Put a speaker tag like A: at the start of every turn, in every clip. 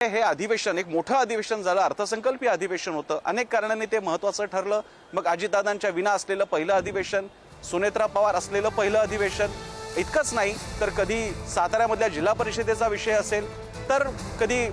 A: हे अधिवेशन एक मोठं अधिवेशन झालं, अर्थसंकल्पीय अधिवेशन होतं. अनेक कारणांनी ते महत्त्वाचं ठरलं. मग अजितदादांच्या विना असलेलं पहिलं अधिवेशन, सुनेत्रा पवार असलेलं पहिलं अधिवेशन. इतकंच नाही तर कधी साताऱ्यामधल्या जिल्हा परिषदेचा विषय असेल, तर कधी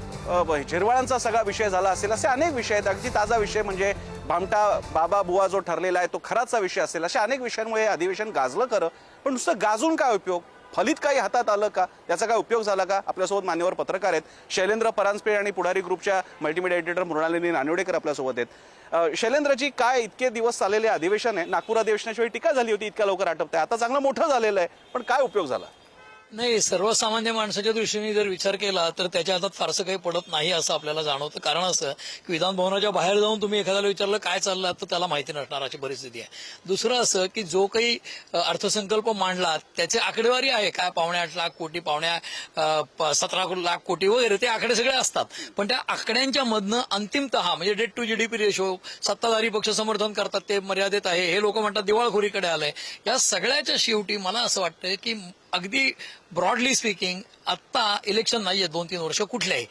A: झिरवाळांचा सगळा विषय झाला असेल. असे अनेक विषय आहेत. अगदी ताजा विषय म्हणजे भामटा बाबा बुवा जो ठरलेला आहे तो खराचा विषय असेल. अशा अनेक विषयांमुळे अधिवेशन गाजलं खरं, पण नुसतं गाजून काय उपयोग? फलित काही हातात आलं का? त्याचा काय उपयोग झाला का? आपल्यासोबत मान्यवर पत्रकार आहेत. शैलेंद्र परांजपे आणि पुढारी ग्रुपच्या मल्टीमीडिया एडिटर मृणालिनी नानिवडेकर आपल्यासोबत आहेत. शैलेंद्रजी, काय इतके दिवस चाललेले अधिवेशन आहे? नागपूर अधिवेशनाच्या वेळी टीका झाली होती, इतक्या लवकर आटपत आहे. आता चांगलं मोठं झालेलं आहे, पण काय उपयोग झाला?
B: नाही, सर्वसामान्य माणसाच्या दृष्टीने जर विचार केला तर त्याच्या हातात फारसं काही पडत नाही असं आपल्याला जाणवतं. कारण असं की विधान भवनाच्या बाहेर जाऊन तुम्ही एखाद्याला विचारलं काय चाललं तर त्याला माहिती नसणार अशी परिस्थिती आहे. दुसरं असं की जो काही अर्थसंकल्प मांडला त्याची आकडेवारी आहे, काय 8.5 लाख कोटी, 17 लाख कोटी वगैरे ते आकडे सगळे असतात. पण त्या आकड्यांच्या मधनं अंतिमतः म्हणजे डेट टू जीडीपी रेशो, सत्ताधारी पक्ष समर्थन करतात ते मर्यादित आहे, हे लोक म्हणतात दिवाळखोरीकडे आलंय. या सगळ्याच्या शेवटी मला असं वाटतं की अगदी ब्रॉडली स्पीकिंग आत्ता इलेक्शन नाहीये 2-3 वर्ष कुठल्याही,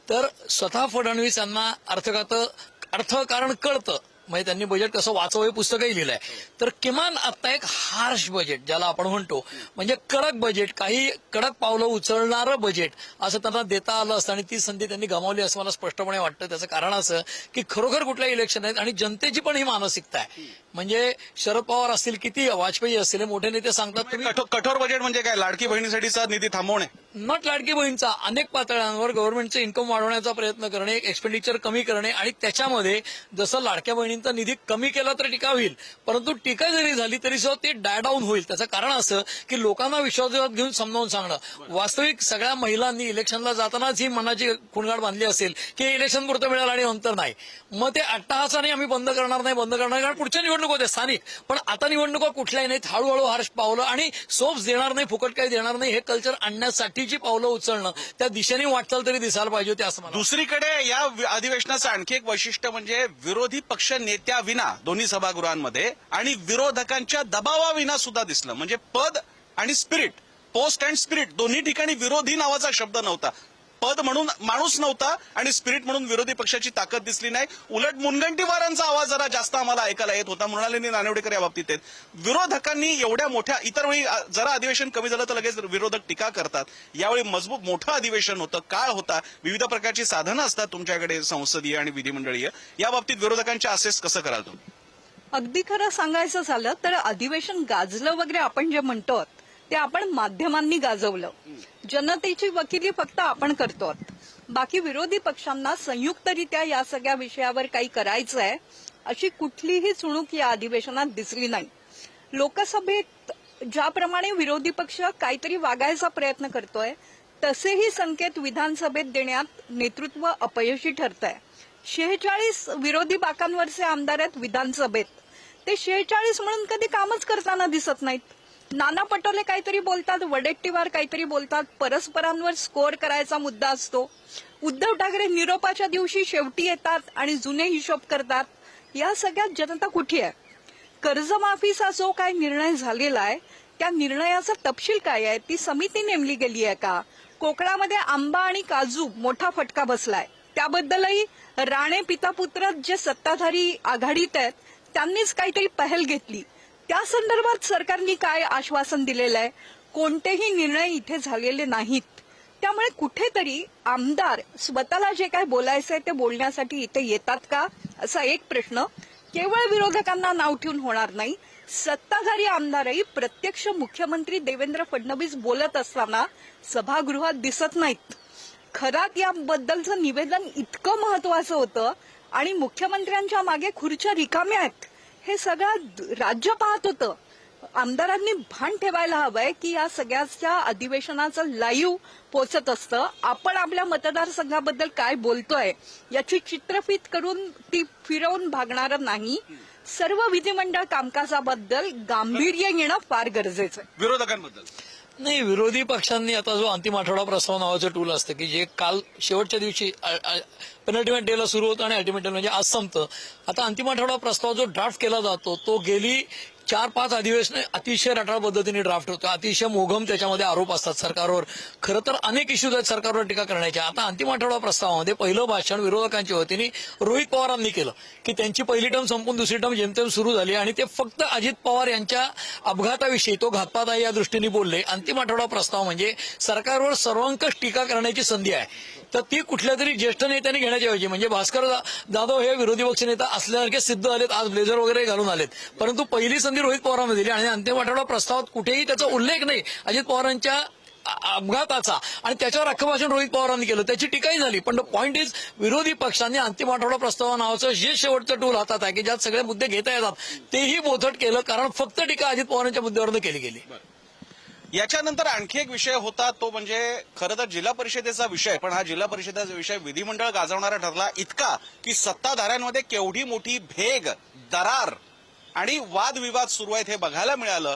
B: तर स्वतः फडणवीस यांना अर्थकारण कळतं. म्हणजे त्यांनी बजेट कसं वाचवं हे पुस्तकही लिहिलंय. तर किमान आता एक हार्श बजेट ज्याला आपण म्हणतो, म्हणजे कडक बजेट, काही कडक पावलं उचलणारं बजेट असं त्यांना देता आलं असतं आणि ती संधी त्यांनी गमावली असं मला स्पष्टपणे वाटतं. त्याचं कारण असं की खरोखर कुठल्या इलेक्शन आहेत आणि जनतेची पण ही मानसिकता आहे. म्हणजे शरद पवार असतील, किती वाजपेयी असतील, मोठे नेते सांगतात तुम्ही
A: कठोर बजेट म्हणजे काय? लाडकी बहिणीसाठीचा निधी थांबवणे,
B: नॉट लाडकी बहीणचा, अनेक पातळ्यांवर गव्हर्नमेंटचं इन्कम वाढवण्याचा प्रयत्न करणे, एक्सपेंडिचर कमी करणे आणि त्याच्यामध्ये जसं लाडक्या बहिणींचा निधी कमी केला तर टीका होईल, परंतु टीका जरी झाली तरी सुद्धा ते डायडाऊन होईल. त्याचं कारण असं की लोकांना विश्वासात घेऊन समजावून सांगणं. वास्तविक सगळ्या महिलांनी इलेक्शनला जातानाच ही मनाची खुणगाड बांधली असेल की इलेक्शन पुरतं मिळालं आणि नंतर नाही. मग ते अट्टहासाने आम्ही बंद करणार, कारण पुढच्या निवडणूक होते स्थानिक, पण आता निवडणुका कुठल्याही नाहीत. हळूहळू हर्ष पावलं आणि सोप्स देणार नाही, फुकट काही देणार नाही, हे कल्चर आणण्यासाठी जी पावलं उचलणं, त्या दिशेने वाटचाल तरी दिसायला पाहिजे होती असं मला.
A: दुसरीकडे या अधिवेशनाचं आणखी एक वैशिष्ट्य म्हणजे विरोधी पक्ष नेत्याविना दोन्ही सभागृहांमध्ये आणि विरोधकांच्या दबावाविना सुद्धा दिसलं. म्हणजे पद आणि स्पिरिट, पोस्ट अँड स्पिरिट दोन्ही ठिकाणी विरोधी नावाचा शब्द नव्हता. पद म्हणून माणूस नव्हता आणि स्पिरिट म्हणून विरोधी पक्षाची ताकद दिसली नाही. उलट मुनगंटीवारांचा आवाज जरा जास्त आम्हाला ऐकायला येत होता. मृणालिनी नानिवडेकर या बाबतीत आहेत. विरोधकांनी एवढ्या मोठ्या, इतर वेळी जरा अधिवेशन कमी झालं तर लगेच विरोधक टीका करतात. यावेळी मजबूत मोठं अधिवेशन होतं, काळ होता, विविध प्रकारची साधनं असतात तुमच्याकडे संसदीय आणि विधिमंडळीय. या बाबतीत विरोधकांच्या असेस कसं कराल तुम्ही?
C: अगदी खरं सांगायचं झालं तर अधिवेशन गाजलं वगैरे आपण जे म्हणतो ते आपण माध्यमांनी गाजवलं. जनतेची वकिली फक्त आपण करतो. बाकी विरोधी पक्षांना संयुक्तरित्या या सगळ्या विषयावर काही करायचं आहे अशी कुठलीही चुणूक या अधिवेशनात दिसली नाही. लोकसभेत ज्याप्रमाणे विरोधी पक्ष काहीतरी वागायचा प्रयत्न करतोय तसेही संकेत विधानसभेत देण्यात नेतृत्व अपयशी ठरत आहे. 46 विरोधी बाकांवरचे आमदार आहेत विधानसभेत, ते 46 म्हणून कधी कामच करताना दिसत नाहीत. नाना पटोले काहीतरी बोलतात, वडेट्टीवार काहीतरी बोलतात, परस्परांवर स्कोअर करायचा मुद्दा असतो. उद्धव ठाकरे निरोपाच्या दिवशी शेवटी येतात आणि जुने हिशोब करतात. या सगळ्यात जनता कुठे आहे? कर्जमाफीचा जो काय निर्णय झालेला आहे त्या निर्णयाचा तपशील काय आहे? ती समिती नेमली गेली आहे का? कोकणामध्ये आंबा आणि काजू मोठा फटका बसलाय, त्याबद्दलही राणे पितापुत्र जे सत्ताधारी आघाडीत आहेत त्यांनीच काहीतरी पहल घेतली. त्या संदर्भात सरकारने काय आश्वासन दिलेलं आहे? कोणतेही निर्णय इथे झालेले नाहीत. त्यामुळे कुठेतरी आमदार स्वतःला जे काय बोलायचंय ते बोलण्यासाठी इथे येतात का असा एक प्रश्न केवळ विरोधकांना नाव ठेवून होणार नाही. सत्ताधारी आमदारही प्रत्यक्ष मुख्यमंत्री देवेंद्र फडणवीस बोलत असताना सभागृहात दिसत नाहीत. खरात याबद्दलचं निवेदन इतकं महत्वाचं होतं आणि मुख्यमंत्र्यांच्या मागे खुर्च्या रिकाम्या आहेत हे सगळं राज्य पाहत होतं. आमदारांनी भान ठेवायला हवंय की या सगळ्याच्या अधिवेशनाचं लाईव्ह पोचत असतं. आपण आपल्या मतदारसंघाबद्दल काय बोलतोय याची चित्रफित करून ती फिरवून भागणारं नाही. सर्व विधिमंडळ कामकाजाबद्दल गांभीर्य येणं फार गरजेचं आहे.
A: विरोधकांबद्दल
B: नाही, विरोधी पक्षांनी आता जो अंतिम आठवडा प्रस्ताव नावाचं टूल असतं की जे काल शेवटच्या दिवशी पेनल्टिमेट डेला सुरू होतं आणि अल्टिमेट डे म्हणजे आज संपतं. आता अंतिम आठवडा प्रस्ताव जो ड्राफ्ट केला जातो तो गेली 4-5 अधिवेशन अतिशय रटाळ पद्धतीने ड्राफ्ट होतं, अतिशय मोघम त्याच्यामध्ये आरोप असतात सरकारवर. खरं तर अनेक इश्यूज आहेत सरकारवर टीका करण्याच्या. आता अंतिम आठवडा प्रस्तावामध्ये पहिलं भाषण विरोधकांच्या वतीने रोहित पवारांनी केलं की त्यांची पहिली टर्म संपून दुसरी टर्म जेमतेम सुरू झाली आणि ते फक्त अजित पवार यांच्या अपघाताविषयी, तो घातपात आहे या दृष्टीने बोलले. अंतिम आठवडा प्रस्ताव म्हणजे सरकारवर सर्वंकष टीका करण्याची संधी आहे, तर ती कुठल्या तरी ज्येष्ठ नेत्यांनी घेण्याची ऐवजी, म्हणजे भास्कर जाधव हे विरोधी पक्ष नेता असल्यासारखे सिद्ध झालेत, आज ब्लेझर वगैरे घालून आलेत, परंतु पहिली संधी रोहित पवारांना दिली आणि अंतिम आठवडा प्रस्तावात कुठेही त्याचा उल्लेख नाही अजित पवारांच्या अपघाताचा, आणि त्याच्यावर अख्खं भाषण रोहित पवारांनी केलं, त्याची टीकाही झाली. पण पॉइंट इज, विरोधी पक्षांनी अंतिम आठवडा प्रस्ताव नावाचं जे शेवटचं टूल हातात आहे की ज्यात सगळे मुद्दे घेता येतात तेही बोथट केलं, कारण फक्त टीका अजित पवारांच्या मुद्द्यावरनं केली गेली.
A: याच्यानंतर आणखी एक विषय होता, तो म्हणजे खरं तर जिल्हा परिषदेचा विषय, पण हा जिल्हा परिषदेचा विषय विधिमंडळ गाजवणारा ठरला इतका की सत्ताधाऱ्यांमध्ये केवढी मोठी भेग, दरार आणि वादविवाद सुरू आहेत हे बघायला मिळालं.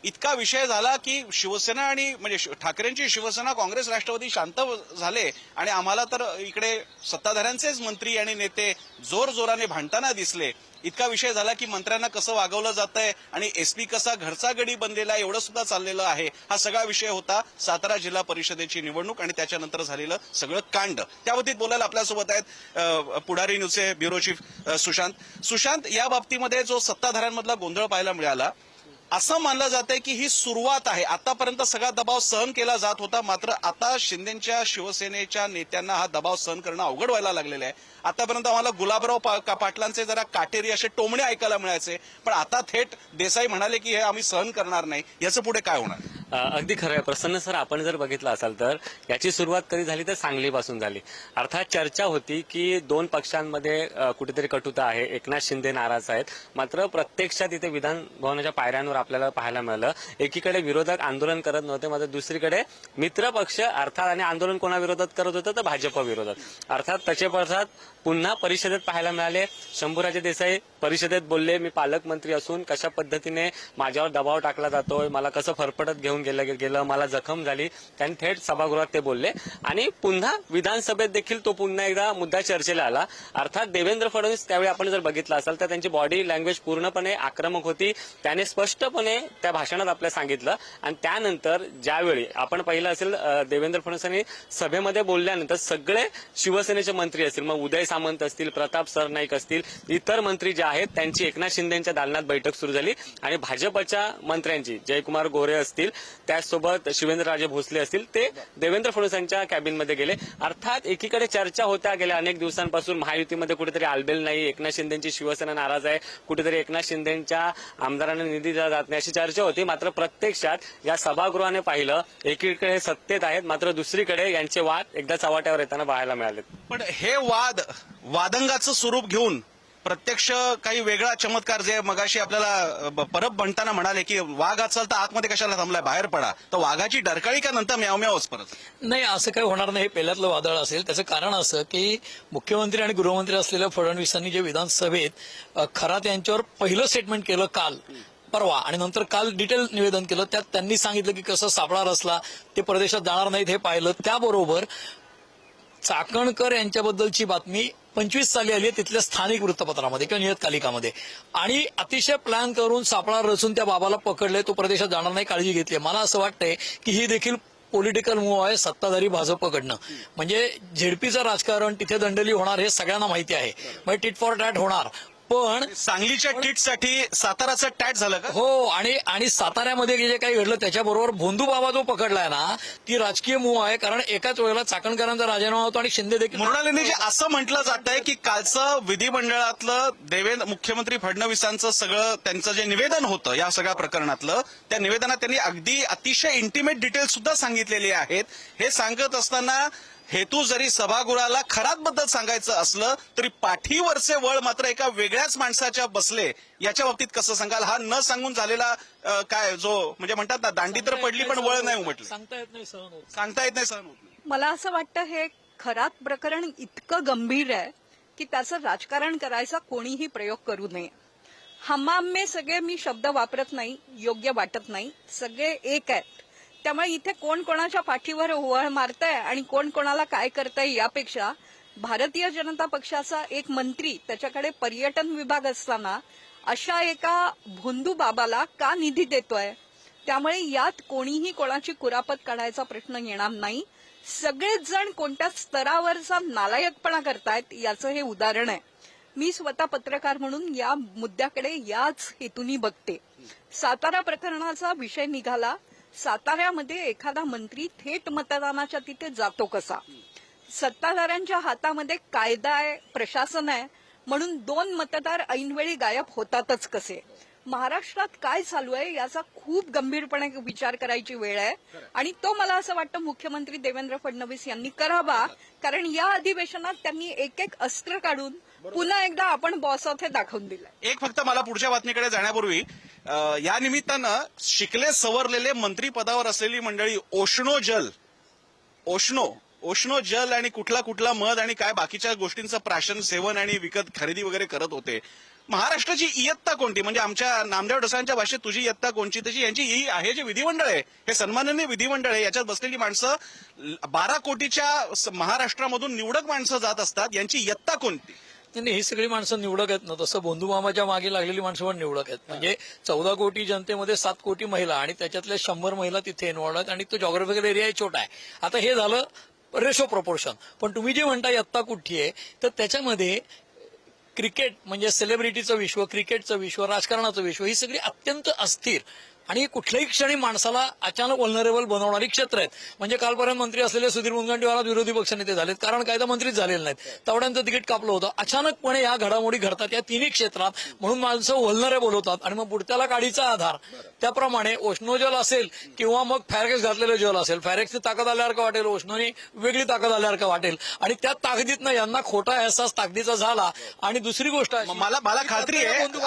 A: इतका विषय झाला की शिवसेना आणि म्हणजे ठाकरेंची शिवसेना, काँग्रेस, राष्ट्रवादी शांत झाले आणि आम्हाला तर इकडे सत्ताधाऱ्यांचेच मंत्री आणि नेते जोरजोराने भांडताना दिसले. इतका विषय झाला की मंत्र्यांना कसं वागवलं जातंय आणि एसपी कसा घरचा गडी बनलेला एवढं सुद्धा चाललेलं आहे. हा सगळा विषय होता सातारा जिल्हा परिषदेची निवडणूक आणि त्याच्यानंतर झालेलं सगळं कांड. त्या बाबतीत बोलायला आपल्यासोबत आहेत पुढारी न्यूजचे ब्युरो चीफ सुशांत. या बाबतीमध्ये जो सत्ताधाऱ्यांमधला गोंधळ पाहायला मिळाला, असं मानलं जातंय की ही सुरुवात आहे. आतापर्यंत सगळा दबाव सहन केला जात होता, मात्र आता शिंदेच्या शिवसेनेच्या नेत्यांना हा दबाव सहन करणं अवघड व्हायला लागलेलं आहे. आतापर्यंत आम्हाला गुलाबराव पाटलांचे जरा काटेरी असे टोमणे ऐकायला मिळायचे, पण आता थेट देसाई म्हणाले की हे आम्ही सहन करणार नाही. याचं पुढे काय होणार?
D: अगदी खरं आहे प्रसन्न सर. आपण जर बघितलं असाल तर याची सुरुवात कधी झाली तर सांगलीपासून झाली. अर्थात चर्चा होती की दोन पक्षांमध्ये कुठेतरी कटुता आहे, एकनाथ शिंदे नाराज आहेत, मात्र प्रत्यक्षात इथे विधान भवनाच्या पायऱ्यांवर आपल्याला पाहायला मिळालं एकीकडे विरोधक आंदोलन करत नव्हते, मात्र दुसरीकडे मित्र पक्ष अर्थात, आणि आंदोलन कोणाविरोधात करत होतं तर भाजप विरोधात. अर्थात त्याचे पडसाद पुन्हा परिषदेत पाहायला मिळाले. शंभूराजे देसाई परिषदेत बोलले, मी पालकमंत्री असून कशा पद्धतीने माझ्यावर दबाव टाकला जातोय, मला कसं फरफटत घेऊन गेलं, मला जखम झाली. त्यांनी थेट सभागृहात ते बोलले आणि पुन्हा विधानसभेत देखील तो पुन्हा एकदा मुद्दा चर्चेला आला. अर्थात देवेंद्र फडणवीस त्यावेळी आपण जर बघितलं असाल तर त्यांची बॉडी लँग्वेज पूर्णपणे आक्रमक होती. त्याने स्पष्टपणे त्या भाषणात आपल्याला सांगितलं आणि त्यानंतर ज्यावेळी आपण पाहिलं असेल देवेंद्र फडणवीसांनी सभेमध्ये बोलल्यानंतर सगळे शिवसेनेचे मंत्री असतील, मग उदय सामंत असतील, प्रताप सरनाईक असतील, इतर मंत्री जे आहेत त्यांची एकनाथ शिंदेच्या दालनात बैठक सुरू झाली आणि भाजपच्या मंत्र्यांची जयकुमार गोरे असतील, त्याचसोबत शिवेंद्रराजे भोसले असतील, ते देवेंद्र फडणवीसांच्या कॅबिनमध्ये गेले. अर्थात एकीकडे चर्चा होत्या गेल्या अनेक दिवसांपासून महायुतीमध्ये कुठेतरी आलबेल नाही, एकनाथ शिंदेची शिवसेना नाराज आहे, कुठेतरी एकनाथ शिंदेच्या आमदारांना निधी दिला जात नाही अशी चर्चा होती. मात्र प्रत्यक्षात या सभागृहाने पाहिलं एकीकडे सत्तेत आहेत, मात्र दुसरीकडे यांचे वाद एकदा चव्हाट्यावर येताना पाहायला मिळाले.
A: पण हे वादंगाचं स्वरूप घेऊन प्रत्यक्ष काही वेगळा चमत्कार, जे मगाशी आपल्याला परब म्हणताना म्हणाले की वाघ असेल तर आतमध्ये कशाला थांबलाय, बाहेर पडा, तर वाघाची डरकाळी का नंतर म्याव म्यावच परत?
B: नाही, असं काही होणार नाही. हे पहिल्यातलं वादळ असेल. त्याचं कारण असं की मुख्यमंत्री आणि गृहमंत्री असलेल्या फडणवीसांनी जे विधानसभेत खरात यांच्यावर पहिलं स्टेटमेंट केलं काल परवा आणि नंतर काल डिटेल निवेदन केलं, त्यात त्यांनी सांगितलं की कसं सापळा रचला, ते परदेशात जाणार नाहीत हे पाहिलं. त्याबरोबर चाकणकर यांच्याबद्दलची बातमी 25 साली आली आहे तिथल्या स्थानिक वृत्तपत्रामध्ये किंवा नियतकालिकामध्ये, आणि अतिशय प्लॅन करून सापळा रचून त्या बाबाला पकडले, तो परदेशात जाणार नाही, काळजी घेतली. मला असं वाटतंय की ही देखील पॉलिटिकल मूव्ह आहे सत्ताधारी भाजपकडनं. म्हणजे झेडपीचं राजकारण, तिथे दंडली होणार हे सगळ्यांना माहिती आहे, म्हणजे टिट फॉर टॅट होणार. पण
A: सांगलीच्या टीटसाठी साताराचं टॅट झालं का?
B: हो, आणि साताऱ्यामध्ये जे काही घडलं त्याच्याबरोबर भोंदू बाबा जो पकडलाय ना, ती राजकीय मूव्ह आहे, कारण एकाच वेळेला चाकणकरांचा राजीनामा होतो आणि शिंदे देखील.
A: मृणालिनी, असं म्हटलं जात आहे की कालचं विधिमंडळातलं मुख्यमंत्री फडणवीसांचं सगळं त्यांचं जे निवेदन होतं या सगळ्या प्रकरणातलं, त्या निवेदनात त्यांनी अगदी अतिशय इंटिमेट डिटेल्स सुद्धा सांगितलेली आहेत. हे सांगत असताना हेतू जरी सभागृहाला खरातबद्दल सांगायचं असलं तरी पाठीवरचे वळ मात्र एका वेगळ्याच माणसाच्या बसले. याच्या बाबतीत कसं सांगाल? हा न सांगून झालेला काय जो म्हणजे म्हणतात ना, दांडी तर पडली पण वळ नाही उमटली,
B: सांगता येत नाही, सहन होत
A: नाही.
C: मला असं वाटतं हे खरात प्रकरण इतकं गंभीर आहे की त्याचं राजकारण करायचा कोणीही प्रयोग करू नये. हमाम में सगळे, मी शब्द वापरत नाही, योग्य वाटत नाही, सगळे एक आहेत. त्यामुळे इथे कोण कोणाच्या पाठीवर ओवाळ मारताय आणि कोण कोणाला काय करताय यापेक्षा भारतीय जनता पक्षाचा एक मंत्री, त्याच्याकडे पर्यटन विभाग असताना अशा एका भोंदू बाबाला का निधी देतोय? त्यामुळे यात कोणीही कोणाची कुरापत काढायचा प्रश्न येणार नाही. सगळेच जण कोणत्या स्तरावरचा नालायकपणा करतायत याचं हे उदाहरण आहे. मी स्वतः पत्रकार म्हणून या मुद्द्याकडे याच हेतूनी बघते. सातारा प्रकरणाचा विषय निघाला. साताऱ्यामध्ये एखादा मंत्री थेट मतदानाच्या तिथे जातो कसा? सत्ताधाऱ्यांच्या हातामध्ये कायदा आहे, प्रशासन आहे, म्हणून 2 मतदार ऐनवेळी गायब होतातच कसे? महाराष्ट्रात काय चालू आहे याचा खूप गंभीरपणे विचार करायची वेळ आहे आणि तो मला असं वाटतं मुख्यमंत्री देवेंद्र फडणवीस यांनी करावा. कारण या अधिवेशनात त्यांनी एक एक अस्त्र काढून पुन्हा एकदा आपण बॉस आहोत हे दाखवून दिलं.
A: एक फक्त मला पुढच्या बातमीकडे जाण्यापूर्वी या निमित्तानं शिकले सवरलेले मंत्रीपदावर असलेली मंडळी ओशनो जल आणि कुठला मध आणि काय बाकीच्या गोष्टींचं प्राशन सेवन आणि विकत खरेदी वगैरे करत होते. महाराष्ट्राची इयत्ता कोणती? म्हणजे आमच्या नामदेव डसांच्या भाषेत तुझी इयत्ता कोणची तशी यांची ही आहे. जे विधिमंडळ आहे हे सन्माननीय विधिमंडळ आहे. याच्यात बसलेली माणसं 12 कोटीच्या महाराष्ट्रामधून निवडक माणसं जात असतात. यांची इयत्ता कोणती?
B: नाही, ही सगळी माणसं निवडक आहेत ना. तसं बंधू मामाच्या मागे लागलेली माणसं पण निवडक आहेत. म्हणजे 14 कोटी जनतेमध्ये 7 कोटी महिला आणि त्याच्यातल्या 100 महिला तिथे इन्व्हॉल्व आहेत आणि तो जॉग्राफिकल एरिया छोटा आहे. आता हे झालं रेशो प्रपोर्शन. पण तुम्ही जे म्हणता इयत्ता कुठली आहे तर त्याच्यामध्ये क्रिकेट म्हणजे सेलिब्रिटीचं विश्व, क्रिकेटचं विश्व, राजकारणाचं विश्व ही सगळी अत्यंत अस्थिर आणि कुठल्याही क्षणी माणसाला अचानक व्हल्नरेबल बनवणारी क्षेत्र आहेत. म्हणजे कालपर्यंत मंत्री असलेले सुधीर मुनगंटीवार विरोधी पक्षनेते झालेत कारण कायदा मंत्रीच झालेले नाहीत. तावड्यांचं तिकीट कापलं होतं. अचानकपणे या घडामोडी घडतात या तिन्ही क्षेत्रात, म्हणून माणसं व्हल्नरेबल होतात आणि मग बुडत्याला काडीचा आधार. त्याप्रमाणे ओशनो जल असेल किंवा मग फॅरेक्स घातलेलं जल असेल, फॅरेक्सची ताकद आल्यासारखं वाटेल, ओशनोनी वेगळी ताकद आल्यासारखं वाटेल आणि त्या ताकदीतनं यांना खोटा अहसास ताकदीचा झाला. आणि दुसरी गोष्ट
A: मला खात्री आहे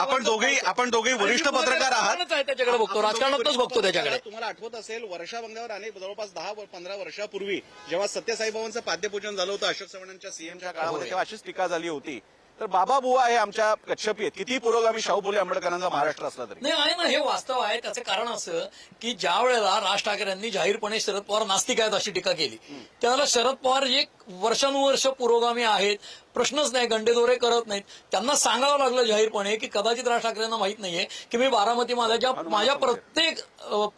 A: आपण दोघे वरिष्ठ पत्रकार आहात.
B: त्याच्याकडे बघतो, राजकारणातच बघतो त्याच्याकडे.
A: तुम्हाला आठवत असेल वर्षा बंगल्यावर अनेक जवळपास 10-15 वर्षापूर्वी जेव्हा सत्यसाईबाबांचं पाद्यपूजन झालं होतं अशोक चव्हाणांच्या सीएमच्या काळामध्ये, तेव्हा अशीच टीका झाली होती. तर बाबा बुवा हे आमच्या कच्छपी आहेत. किती पुरोगामी शाहू फुले आंबेडकरांचा महाराष्ट्र असला तरी.
B: नाही आहे ना, हे वास्तव आहे. त्याचं कारण असं की ज्या वेळेला राज ठाकरेंनी जाहीरपणे शरद पवार नास्तिक आहेत अशी टीका केली, त्यावेळेला शरद पवार जे वर्षानुवर्ष पुरोगामी आहेत, प्रश्नच नाही, गंडेदोरे करत नाहीत, त्यांना सांगावं लागलं जाहीरपणे की कदाचित राज ठाकरेंना माहित नाहीये की मी बारामती माझ्या प्रत्येक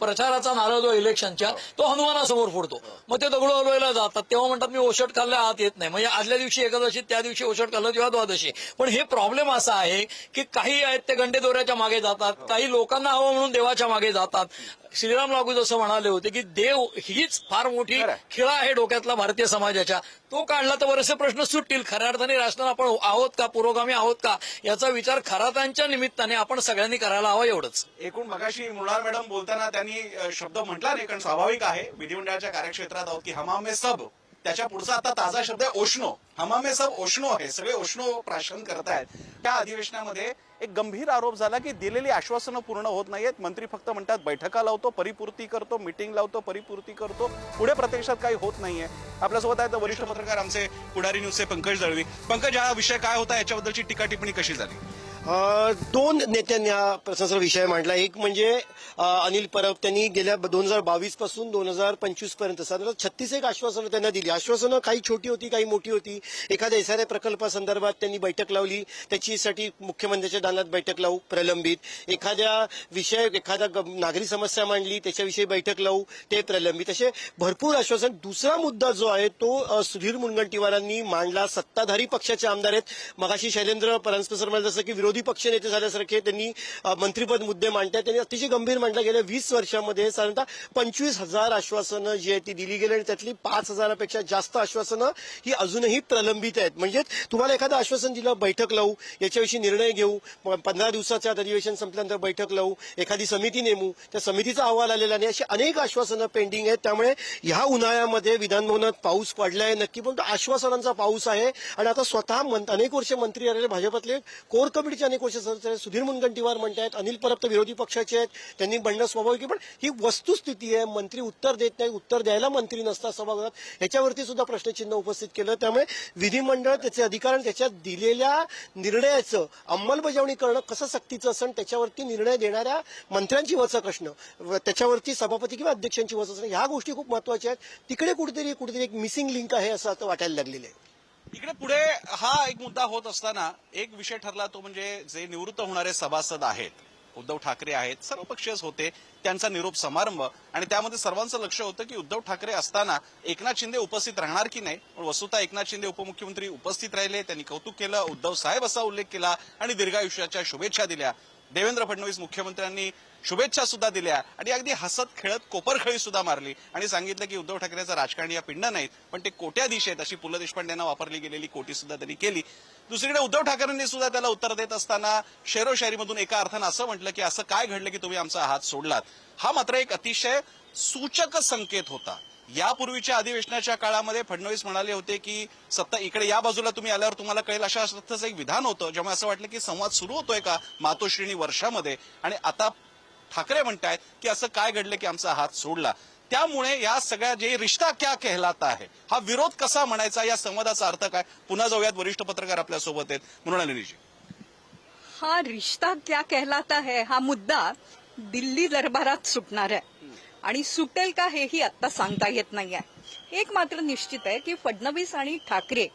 B: प्रचाराचा नारळ जो इलेक्शनच्या तो हनुमानासमोर फोडतो. मग ते दगड हलवायला जातात तेव्हा म्हणतात मी ओशट खाल्ल्या आत येत नाही. म्हणजे आदल्या दिवशी एकादशी, त्या दिवशी ओशट खाल्लं तेव्हा द्वादशी. पण हे प्रॉब्लेम असा आहे की काही आहेत ते गंडेदोऱ्याच्या मागे जातात, काही लोकांना हवं म्हणून देवाच्या मागे जातात. श्रीराम लागू जसं म्हणाले होते की देव हीच फार मोठी खिळा आहे डोक्यातला भारतीय समाजाच्या. तो काढला तर बरेचसे प्रश्न सुटतील. खऱ्या अर्थाने राष्ट्रात आपण आहोत का, पुरोगामी आहोत का याचा विचार खरातांच्या निमित्ताने आपण सगळ्यांनी करायला हवा एवढंच.
A: एकूण मगाशी मुलार मॅडम बोलताना त्यांनी शब्द म्हटला नाही, कारण स्वाभाविक आहे विधिमंडळाच्या कार्यक्षेत्रात आहोत की हमामे सब. त्याच्या पुढचा आता ताजा शब्द आहे ओशनो. हमामे सब ओशनो आहे. सगळे ओशनो प्राशन करतायत. त्या अधिवेशनामध्ये एक गंभीर आरोप झाला की दिलेली आश्वासनं पूर्ण होत नाहीयेत. मंत्री फक्त म्हणतात बैठका लावतो, परिपूर्ती करतो, मीटिंग लावतो, परिपूर्ती करतो, पुढे प्रत्यक्षात काही होत नाहीये. आपल्यासोबत आहेत वरिष्ठ पत्रकार आमचे पुढारी न्यूजचे पंकज दळवी. पंकज, हा विषय काय होता याच्याबद्दलची टीका टिप्पणी कशी झाली?
E: 2 नेत्यांनी हा प्रश्नाचा विषय मांडला. एक म्हणजे अनिल परब, त्यांनी गेल्या 2022 पासून 2025 पर्यंत साधारण 36 आश्वासनं त्यांना दिली. आश्वासनं काही छोटी होती, काही मोठी होती. एखाद्या एसआरए प्रकल्पासंदर्भात त्यांनी बैठक लावली, त्याच्यासाठी मुख्यमंत्र्यांच्या दालनात बैठक लावू प्रलंबित. एखादा नागरी समस्या मांडली त्याच्याविषयी बैठक लावू, ते प्रलंबित. असे भरपूर आश्वासन. दुसरा मुद्दा जो आहे तो सुधीर मुनगंटीवारांनी मांडला. सत्ताधारी पक्षाचे आमदार आहेत. मगाशी शैलेंद्र परांजपे म्हणाले जसं की विरोधी पक्षनेते झाल्यासारखे त्यांनी मंत्रिपद मुद्दे मांडतात. त्यांनी अतिशय गंभीर मांडला. गेल्या 20 वर्षामध्ये साधारणतः 25,000 आश्वासनं जी आहेत ती दिली गेली आणि त्यातली 5,000पेक्षा जास्त आश्वासनं ही अजूनही प्रलंबित आहेत. म्हणजे तुम्हाला एखादं आश्वासन दिलं, बैठक लावू, याच्याविषयी निर्णय घेऊ, 15 दिवसाच्या अधिवेशन संपल्यानंतर बैठक लावू, एखादी समिती नेमू, त्या समितीचा अहवाल आलेला नाही, अशी अनेक आश्वासनं पेंडिंग आहेत. त्यामुळे ह्या उन्हाळ्यामध्ये विधानभवनात पाऊस पडलाय नक्की, पण आश्वासनांचा पाऊस आहे. आणि आता स्वतः अनेक वर्ष मंत्री राहिलेले भाजपातले कोर कमिटीचे अनेक वर्ष सुधीर मुनगंटीवार म्हणतात, अनिल परब तर विरोधी पक्षाचे आहेत, त्यांनी म्हणणं स्वाभाविक आहे. पण ही वस्तुस्थिती आहे. मंत्री उत्तर देत नाही, उत्तर द्यायला मंत्री नसतात सभागृहात, ह्याच्यावरती सुद्धा प्रश्नचिन्ह उपस्थित केलं. त्यामुळे विधिमंडळ त्याचे अधिकार आणि त्याच्यात दिलेल्या निर्णयाचं अंमलबजावणी करणं कसं सक्तीचं असं, त्याच्यावरती निर्णय देणाऱ्या मंत्र्यांची वचक असणं, त्याच्यावरती सभापती किंवा अध्यक्षांची वचक असणं, ह्या गोष्टी खूप महत्वाच्या आहेत. तिकडे कुठेतरी एक मिसिंग लिंक आहे असं आता वाटायला लागलेलं आहे.
A: इकडे पुढे हा एक मुद्दा होत असताना एक विषय ठरला तो म्हणजे जे निवृत्त होणारे सभासद आहेत, उद्धव ठाकरे आहेत, सर्वपक्षीयच होते, त्यांचा निरोप समारंभ आणि त्यामध्ये सर्वांचं लक्ष होतं की उद्धव ठाकरे असताना एकनाथ शिंदे उपस्थित राहणार की नाही. पण वस्तुतः एकनाथ शिंदे उपमुख्यमंत्री उपस्थित राहिले, त्यांनी कौतुक केलं, उद्धव साहेब असा उल्लेख केला आणि दीर्घायुष्याच्या शुभेच्छा दिल्या. देवेंद्र फडणवीस मुख्यमंत्र्यांनी शुभेच्छा सुद्धा दिल्या आणि अगदी हसत खेळत कोपरखळी सुद्धा मारली आणि सांगितलं की उद्धव ठाकरेचं राजकारण या पिंड नाहीत पण ते कोट्याधीश आहेत, अशी पु ल देशपांडेंना वापरली गेलेली कोटी सुद्धा त्यांनी केली. दुसरीकडे उद्धव ठाकरेंनी सुद्धा त्याला उत्तर देत असताना शेरोशायरीमधून एका अर्थानं असं म्हटलं की असं काय घडलं की तुम्ही आमचा हात सोडलात. हा मात्र एक अतिशय सूचक संकेत होता. यापूर्वीच्या अधिवेशनाच्या काळामध्ये फडणवीस म्हणाले होते की सत्ता इकडे या बाजूला तुम्ही आल्यावर तुम्हाला कळेल, अशा अर्थाचं एक विधान होतं, ज्यामुळे असं वाटलं की संवाद सुरू होतोय का मातोश्रेणी वर्षामध्ये. आणि आता ठाकरे म्हणतायत की असं काय घडलं की आमचा हात सोडला. त्यामुळे या सगळ्या जे रिश्ता क्या कहलाता आहे, हा विरोध कसा म्हणायचा, या संवादाचा अर्थ काय. पुन्हा जाऊयात, वरिष्ठ पत्रकार आपल्यासोबत आहेत. मृणालिनीजी,
C: हा रिश्ता क्या कहलाता है हा मुद्दा दिल्ली दरबारात सुटणार आहे आणि सुटेल का हेही आता सांगता येत नाहीये. एक मात्र निश्चित आहे की फडणवीस आणि ठाकरे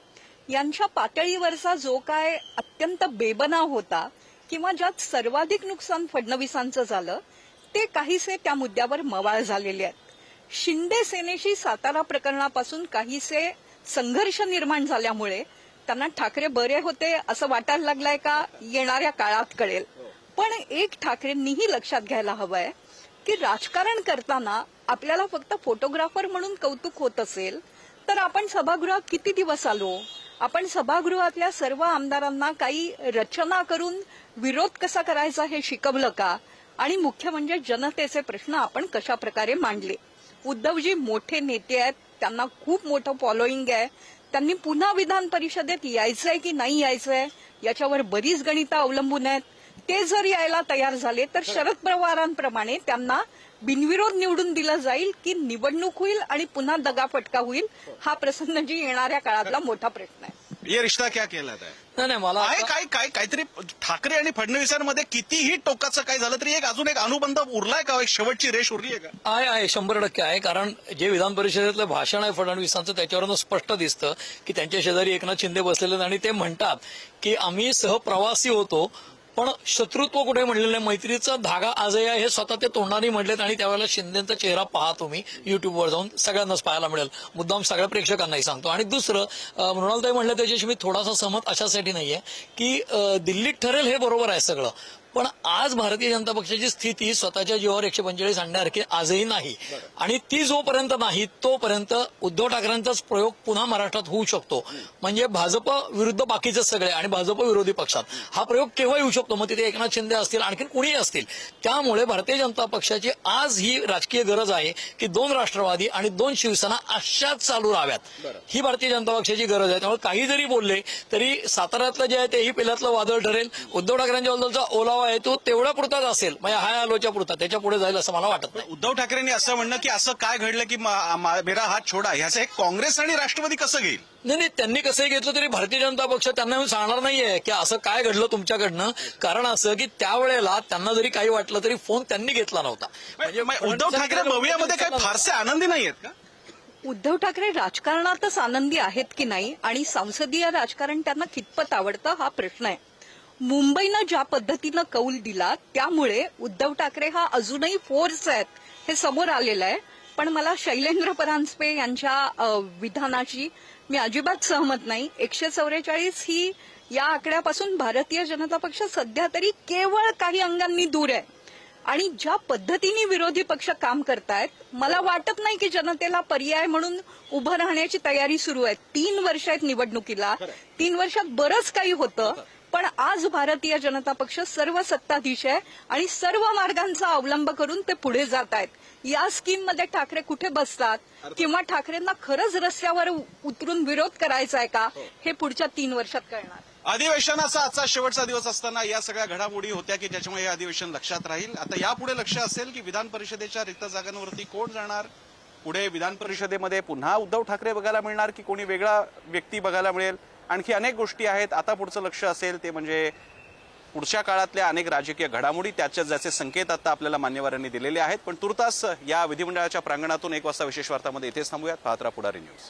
C: यांच्या पातळीवरचा जो काय अत्यंत बेबनाव होता किंवा ज्यात सर्वाधिक नुकसान फडणवीसांचं झालं ते काहीसे त्या मुद्द्यावर मवाळ झालेले आहेत. शिंदे सेनेशी सातारा प्रकरणापासून काहीसे संघर्ष निर्माण झाल्यामुळे त्यांना ठाकरे बरे होते असं वाटायला लागलंय का, येणाऱ्या काळात कळेल. पण एक ठाकरेंनीही लक्षात घ्यायला हवंय की राजकारण करताना आपल्याला फक्त फोटोग्राफर म्हणून कौतुक होत असेल तर आपण सभागृहात किती दिवस आलो, आपण सभागृहातल्या सर्व आमदारांना काही रचना करून विरोध कसा करायचा हे शिकवलं का, आणि मुख्य म्हणजे जनतेचे प्रश्न आपण कशा प्रकारे मांडले. उद्धवजी मोठे नेते आहेत, त्यांना खूप मोठं फॉलोईंग आहे, त्यांनी पुन्हा विधान परिषदेत यायचंय की नाही यायचंय याच्यावर बरीच गणितं अवलंबून आहेत. ते जर यायला तयार झाले तर शरद पवारांप्रमाणे त्यांना बिनविरोध निवडून दिलं जाईल की निवडणूक होईल आणि पुन्हा दगाफटका होईल, हा प्रसन्नजी येणाऱ्या काळातला मोठा प्रश्न आहे.
A: ये रिश्ता क्या कहलाता है.
B: नाही मला
A: आहे काय काय काहीतरी ठाकरे आणि फडणवीसांमध्ये कितीही टोकाचं काय झालं तरी एक अजून एक अनुबंध उरलाय का, एक शेवटची रेष उरली आहे का.
B: आहे 100% आहे. कारण जे विधान परिषदेतलं भाषण आहे फडणवीसांचं त्याच्यावरून स्पष्ट दिसतं की त्यांच्या शेजारी एकनाथ शिंदे बसलेले आहेत आणि ते म्हणतात की आम्ही सहप्रवासी होतो पण शत्रुत्व कुठे म्हणलेलं नाही, मैत्रीचा धागा आजही आहे हे स्वतः ते तोंडाने म्हटलेत. आणि त्यावेळेला शिंदेचा चेहरा पहा तुम्ही युट्यूबवर जाऊन, सगळ्यांनाच पाहायला मिळेल. मुद्दाम सगळ्या प्रेक्षकांनाही सांगतो. आणि दुसरं मृणालताई म्हणलं त्याच्याशी मी थोडासा सहमत अशासाठी नाहीये की दिल्लीत ठरेल हे बरोबर आहे सगळं, पण आज भारतीय जनता पक्षाची स्थिती स्वतःच्या जीवावर 145 आणण्यासारखी आजही नाही. आणि ती जोपर्यंत नाही तोपर्यंत उद्धव ठाकरेंचाच प्रयोग पुन्हा महाराष्ट्रात होऊ शकतो. म्हणजे भाजप विरुद्ध बाकीचे सगळे आणि भाजप विरोधी पक्षात हा प्रयोग केव्हा येऊ शकतो. मग तिथे एकनाथ शिंदे असतील, आणखी कुणीही असतील. त्यामुळे भारतीय जनता पक्षाची आज ही राजकीय गरज आहे की 2 राष्ट्रवादी आणि 2 शिवसेना अशाच चालू राहाव्यात. ही भारतीय जनता पक्षाची गरज आहे. त्यामुळे काही जरी बोलले तरी साताऱ्यातलं जे आहे तेही पेल्यातलं वादळ ठरेल. उद्धव ठाकरेंच्या बद्दलचा ओलावा आहे तो तेवढ्या पुरताच असेल, म्हणजे हाय आलोच्या पुरता, त्याच्या पुढे जाईल असं मला वाटत नाही.
A: उद्धव ठाकरेंनी असं म्हणणं की असं काय घडलं की मेरा हात छोडा, ह्याचं एक काँग्रेस आणि राष्ट्रवादी कसं घेईल.
B: नाही, त्यांनी कसंही घेतलं तरी भारतीय जनता पक्ष त्यांना येऊन सांगणार नाहीये की असं काय घडलं तुमच्याकडनं. कारण असं की त्यावेळेला त्यांना जरी काही वाटलं तरी फोन त्यांनी घेतला नव्हता.
A: म्हणजे उद्धव ठाकरे भवियामध्ये काही फारसे आनंदी नाही आहेत का.
C: उद्धव ठाकरे राजकारणातच आनंदी आहेत की नाही आणि संसदीय राजकारण त्यांना कितपत आवडतं हा प्रश्न आहे. मुंबईनं ज्या पद्धतीनं कौल दिला त्यामुळे उद्धव ठाकरे हा अजूनही फोर्स आहेत हे समोर आलेलं आहे. पण मला शैलेंद्र परांजपे यांच्या विधानाची मी अजिबात सहमत नाही. 144 ही या आकड्यापासून भारतीय जनता पक्ष सध्या तरी केवळ काही अंगांनी दूर आहे. आणि ज्या पद्धतीने विरोधी पक्ष काम करतायत मला वाटत नाही की जनतेला पर्याय म्हणून उभं राहण्याची तयारी सुरू आहे. 3 वर्ष आहेत निवडणुकीला, 3 वर्षात बरंच काही होतं. पण आज भारतीय जनता पक्ष सर्व सत्ताधीश आहे आणि सर्व मार्गांचा अवलंब करून ते पुढे जात आहेत. या स्कीममध्ये ठाकरे कुठे बसतात किंवा ठाकरेंना खरंच रस्त्यावर उतरून विरोध करायचा आहे का हे पुढच्या 3 वर्षात कळणार.
A: अधिवेशनाचा आजचा शेवटचा दिवस असताना या सगळ्या घडामोडी होत्या की ज्याच्यामुळे हे अधिवेशन लक्षात राहील. आता यापुढे लक्ष असेल की विधान परिषदेच्या रिक्त जागांवरती कोण जाणार. पुढे विधान परिषदेमध्ये पुन्हा उद्धव ठाकरे बघायला मिळणार की कोणी वेगळा व्यक्ती बघायला मिळेल. आणखी अनेक गोष्टी आहेत. आता पुढचं लक्ष असेल ते म्हणजे पुढच्या काळातल्या अनेक राजकीय घडामोडी, त्याचे ज्याचे संकेत आता आपल्याला मान्यवरांनी दिलेले आहेत. पण तुर्तास या विधिमंडळाच्या प्रांगणातून 1 वाजता विशेष वार्तामध्ये इथेच थांबूयात. पाहत राहा पुढारी न्यूज.